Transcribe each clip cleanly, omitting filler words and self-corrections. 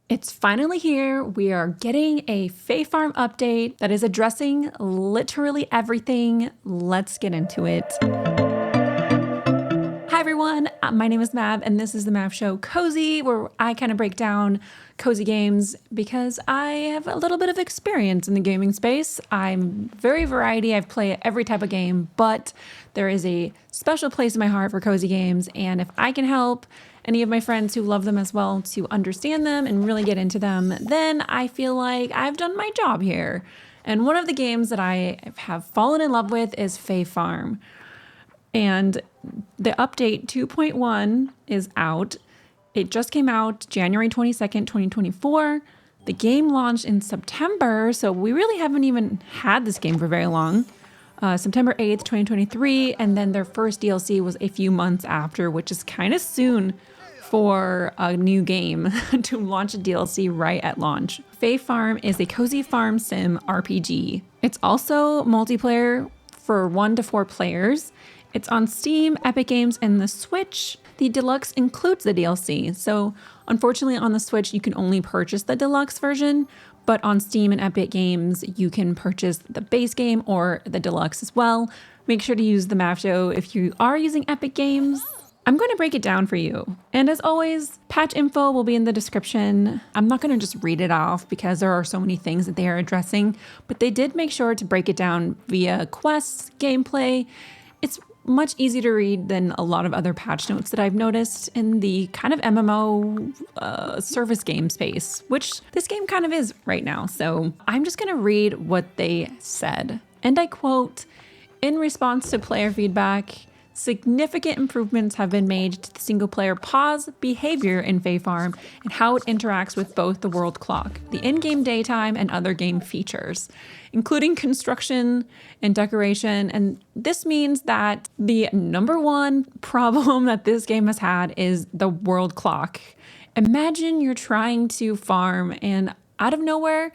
It's finally here. We are getting a Fae Farm update that is addressing literally everything. Let's get into it. Hi everyone, my name is Mav and this is the Mav Show Cozy, where I kind of break down cozy games because I have a little bit of experience in the gaming space. I'm very variety. I've played every type of game, but there is a special place in my heart for cozy games, and if I can help any of my friends who love them as well to understand them and really get into them, then I feel like I've done my job here. And one of the games that I have fallen in love with is Fae Farm. And the update 2.1 is out. It just came out January 22nd, 2024. The game launched in September, so we really haven't even had this game for very long. September 8th, 2023, and then their first DLC was a few months after, which is kind of soon for a new game to launch a DLC right at launch. Fae Farm is a cozy farm sim RPG. It's also multiplayer for 1 to 4 players. It's on Steam, Epic Games, and the Switch. The Deluxe includes the DLC, so unfortunately on the Switch you can only purchase the Deluxe version, but on Steam and Epic Games you can purchase the base game or the Deluxe as well. Make sure to use the Mav Show if you are using Epic Games. I'm going to break it down for you. And as always, patch info will be in the description. I'm not going to just read it off because there are so many things that they are addressing, but they did make sure to break it down via quests, gameplay. It's much easier to read than a lot of other patch notes that I've noticed in the kind of MMO service game space, which this game kind of is right now. So I'm just going to read what they said. And I quote, "In response to player feedback, significant improvements have been made to the single-player pause behavior in Fae Farm and how it interacts with both the world clock, the in-game daytime, and other game features, including construction and decoration." And this means that the number one problem that this game has had is the world clock. Imagine you're trying to farm and out of nowhere,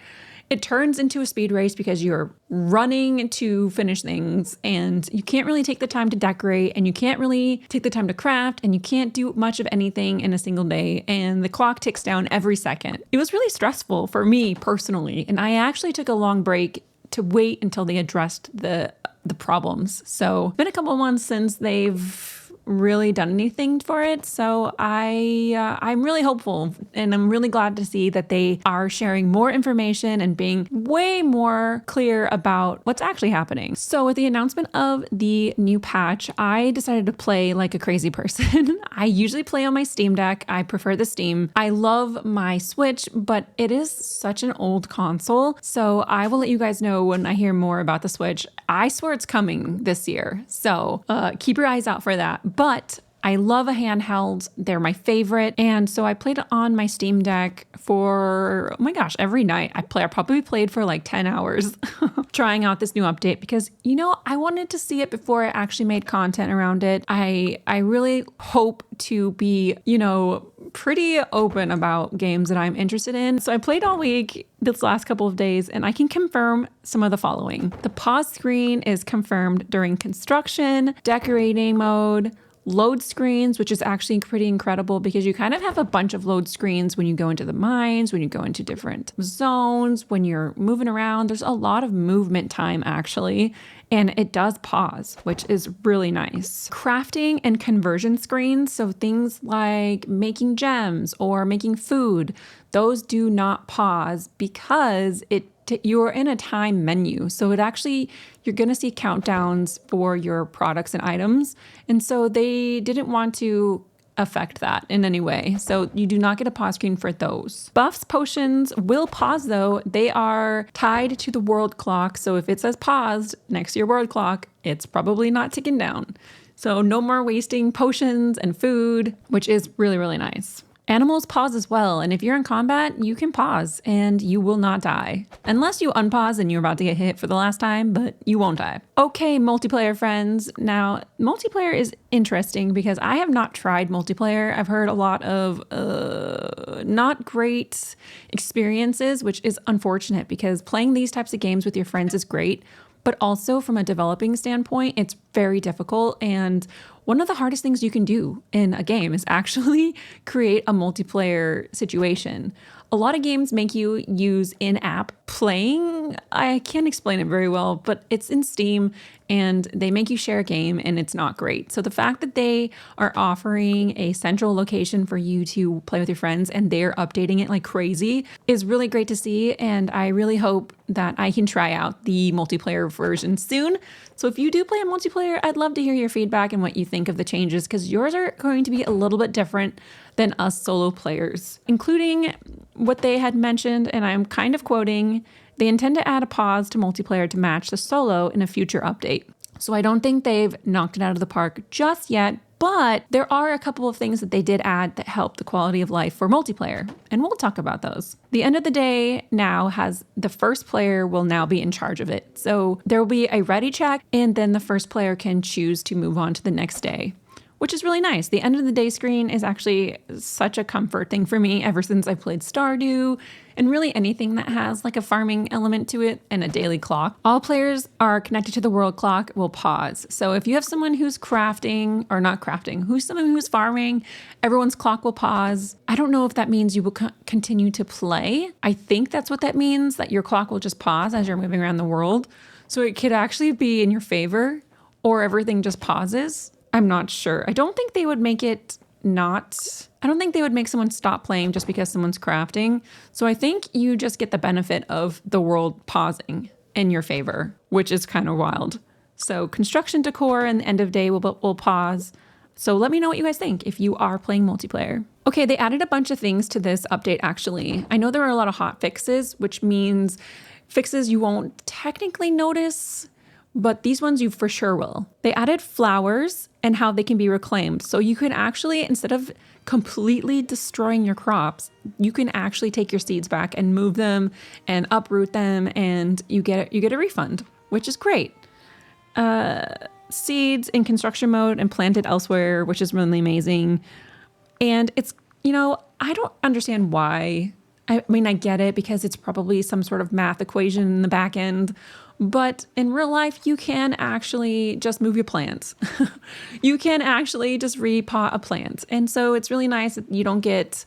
it turns into a speed race because you're running to finish things and you can't really take the time to decorate and you can't really take the time to craft and you can't do much of anything in a single day, and the clock ticks down every second. It was really stressful for me personally, and I actually took a long break to wait until they addressed the problems. So it's been a couple of months since they've really done anything for it, so I'm really hopeful, and I'm really glad to see that they are sharing more information and being way more clear about what's actually happening. So with the announcement of the new patch, I decided to play like a crazy person. I usually play on my Steam Deck. I prefer the Steam. I love my Switch, but it is such an old console, so I will let you guys know when I hear more about the Switch. I swear it's coming this year, so keep your eyes out for that. But I love a handheld. They're my favorite. And so I played it on my Steam Deck for, oh my gosh, every night I probably played for like 10 hours trying out this new update because, you know, I wanted to see it before I actually made content around it. I really hope to be, you know, pretty open about games that I'm interested in. So I played all week this last couple of days, and I can confirm some of the following. The pause screen is confirmed during construction, decorating mode, load screens, which is actually pretty incredible because you kind of have a bunch of load screens when you go into the mines, when you go into different zones, when you're moving around. There's a lot of movement time actually, and it does pause, which is really nice. Crafting and conversion screens, so things like making gems or making food, those do not pause because you're in a time menu. So it actually, you're going to see countdowns for your products and items. And so they didn't want to affect that in any way. So you do not get a pause screen for those. Buffs, potions will pause though. They are tied to the world clock. So if it says paused next to your world clock, it's probably not ticking down. So no more wasting potions and food, which is really, really nice. Animals pause as well, and if you're in combat, you can pause and you will not die. Unless you unpause and you're about to get hit for the last time, but you won't die. Okay, multiplayer friends. Now, multiplayer is interesting because I have not tried multiplayer. I've heard a lot of not great experiences, which is unfortunate because playing these types of games with your friends is great, but also from a developing standpoint, it's very difficult. And one of the hardest things you can do in a game is actually create a multiplayer situation. A lot of games make you use in-app playing. I can't explain it very well, but it's in Steam and they make you share a game and it's not great. So the fact that they are offering a central location for you to play with your friends and they're updating it like crazy is really great to see. And I really hope that I can try out the multiplayer version soon. So if you do play a multiplayer, I'd love to hear your feedback and what you think of the changes, because yours are going to be a little bit different than us solo players, including what they had mentioned, and I'm kind of quoting, they intend to add a pause to multiplayer to match the solo in a future update. So I don't think they've knocked it out of the park just yet, but there are a couple of things that they did add that help the quality of life for multiplayer, and we'll talk about those. The end of the day now has the first player will now be in charge of it. So there will be a ready check, and then the first player can choose to move on to the next day, which is really nice. The end of the day screen is actually such a comfort thing for me ever since I played Stardew, and really anything that has like a farming element to it and a daily clock. All players are connected to the world clock will pause. So if you have someone who's crafting, or not crafting, someone who's farming, everyone's clock will pause. I don't know if that means you will continue to play. I think that's what that means, that your clock will just pause as you're moving around the world. So it could actually be in your favor, or everything just pauses. I'm not sure. I don't think they would make someone stop playing just because someone's crafting. So I think you just get the benefit of the world pausing in your favor, which is kind of wild. So construction decor and the end of day will pause. So let me know what you guys think if you are playing multiplayer. Okay, they added a bunch of things to this update actually. I know there are a lot of hot fixes, which means fixes you won't technically notice, but these ones you for sure will. They added flowers and how they can be reclaimed. So you can actually, instead of completely destroying your crops, you can actually take your seeds back and move them and uproot them, and you get a refund, which is great. Seeds in construction mode and planted elsewhere, which is really amazing. And it's, I don't understand why. I mean, I get it because it's probably some sort of math equation in the back end. But in real life, you can actually just move your plants. You can actually just repot a plant. And so it's really nice that you don't get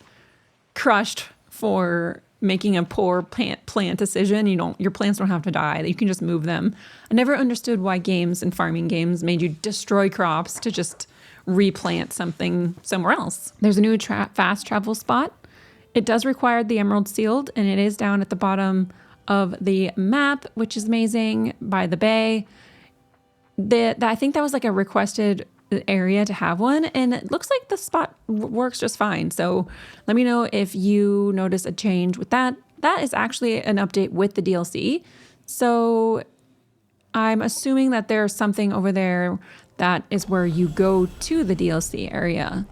crushed for making a poor plant decision. Your plants don't have to die. You can just move them. I never understood why games and farming games made you destroy crops to just replant something somewhere else. There's a new fast travel spot. It does require the emerald sealed, and it is down at the bottom of the map, which is amazing, by the bay. I think that was like a requested area to have one, and it looks like the spot works just fine. So let me know if you notice a change with that. That is actually an update with the DLC. So I'm assuming that there's something over there that is where you go to the DLC area.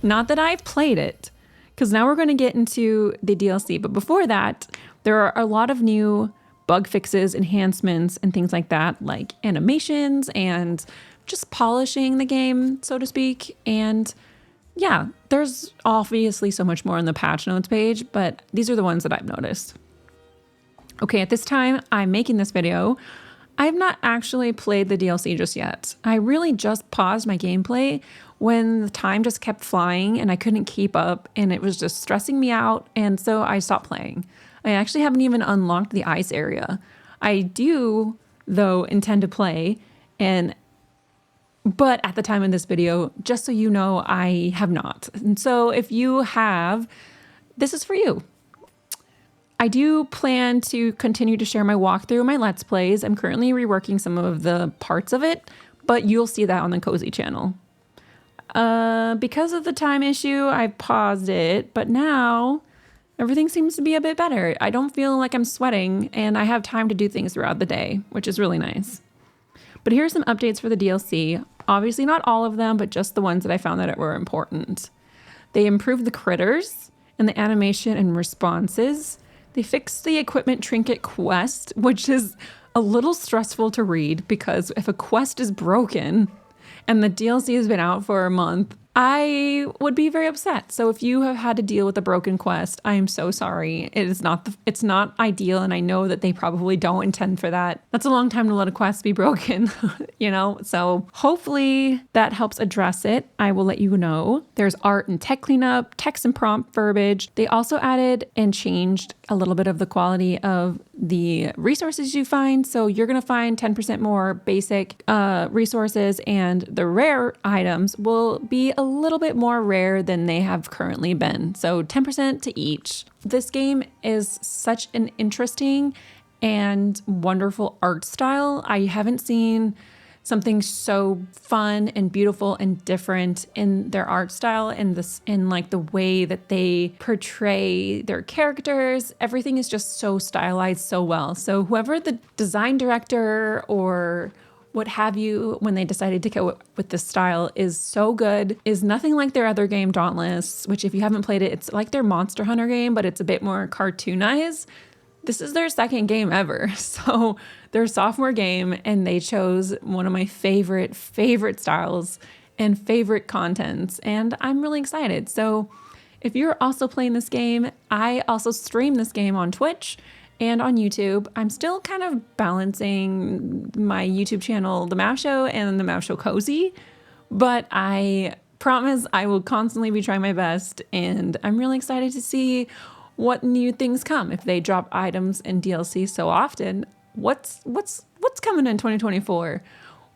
Not that I've played it, because now we're going to get into the DLC. But before that, there are a lot of new bug fixes, enhancements, and things like that, like animations and just polishing the game, so to speak. And yeah, there's obviously so much more on the patch notes page, but these are the ones that I've noticed. Okay, at this time I'm making this video, I have not actually played the DLC just yet. I really just paused my gameplay when the time just kept flying and I couldn't keep up, and it was just stressing me out, and so I stopped playing. I actually haven't even unlocked the ice area. I do, though, intend to play, but at the time of this video, just so you know, I have not. And so if you have, this is for you. I do plan to continue to share my walkthrough, my Let's Plays. I'm currently reworking some of the parts of it, but you'll see that on the Cozy channel. Because of the time issue, I paused it, but now everything seems to be a bit better. I don't feel like I'm sweating, and I have time to do things throughout the day, which is really nice. But here's some updates for the DLC. Obviously not all of them, but just the ones that I found that were important. They improved the critters and the animation and responses. They fixed the equipment trinket quest, which is a little stressful to read because if a quest is broken and the DLC has been out for a month, I would be very upset. So if you have had to deal with a broken quest, I am so sorry. It's not ideal, and I know that they probably don't intend for that. That's a long time to let a quest be broken, you know? So hopefully that helps address it. I will let you know. There's art and tech cleanup, text and prompt verbiage. They also added and changed a little bit of the quality of the resources you find. So you're going to find 10% more basic resources, and the rare items will be a little bit more rare than they have currently been. So 10% to each. This game is such an interesting and wonderful art style. I haven't seen something so fun and beautiful and different in their art style and this in like the way that they portray their characters. Everything is just so stylized so well. So whoever the design director or what have you, when they decided to go with this style, is so good. Is nothing like their other game, Dauntless, which if you haven't played it, it's like their Monster Hunter game, but it's a bit more cartoonized. This is their second game ever. So their sophomore game, and they chose one of my favorite styles and favorite contents. And I'm really excited. So if you're also playing this game, I also stream this game on Twitch and on YouTube. I'm still kind of balancing my YouTube channel, The Mav Show, and The Mav Show Cozy, but I promise I will constantly be trying my best. And I'm really excited to see what new things come. If they drop items and DLC so often, what's coming in 2024?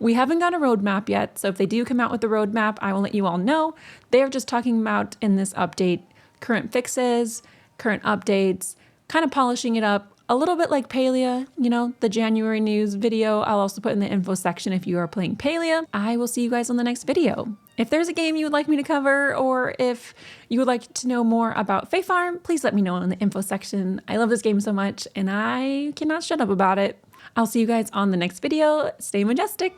We haven't got a roadmap yet, so if they do come out with a roadmap, I will let you all know. They're just talking about in this update current fixes, current updates, kind of polishing it up a little bit like Palia, you know, the January news video. I'll also put in the info section if you are playing Palia. I will see you guys on the next video. If there's a game you would like me to cover, or if you would like to know more about Fae Farm, please let me know in the info section. I love this game so much and I cannot shut up about it. I'll see you guys on the next video. Stay majestic.